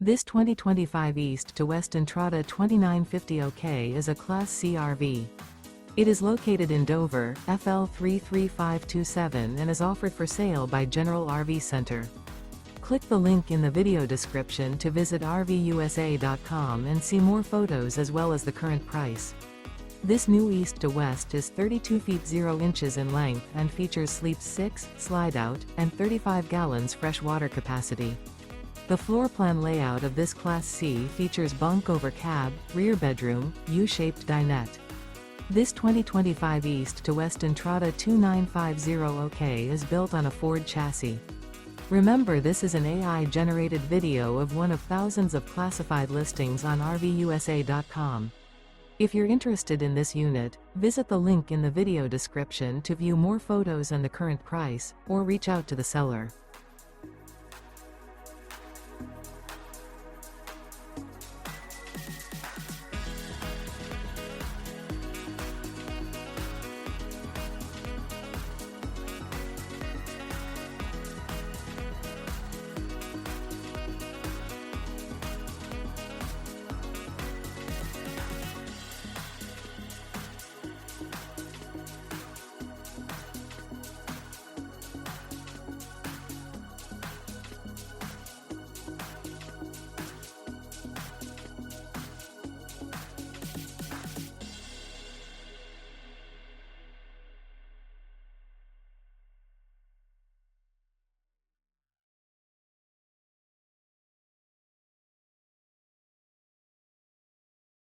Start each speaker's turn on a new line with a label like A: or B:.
A: This 2025 East to West Entrada 2950 OK is a Class C RV. It is located in Dover, FL 33527 and is offered for sale by General RV Center. Click the link in the video description to visit RVUSA.com and see more photos as well as the current price. This new East to West is 32 feet 0 inches in length and features sleeps 6, slide-out, and 35 gallons fresh water capacity. The floor plan layout of this Class C features bunk over cab, rear bedroom, U-shaped dinette. This 2025 East to West Entrada 2950 OK is built on a Ford chassis. Remember, this is an AI-generated video of one of thousands of classified listings on RVUSA.com. If you're interested in this unit, visit the link in the video description to view more photos and the current price, or reach out to the seller.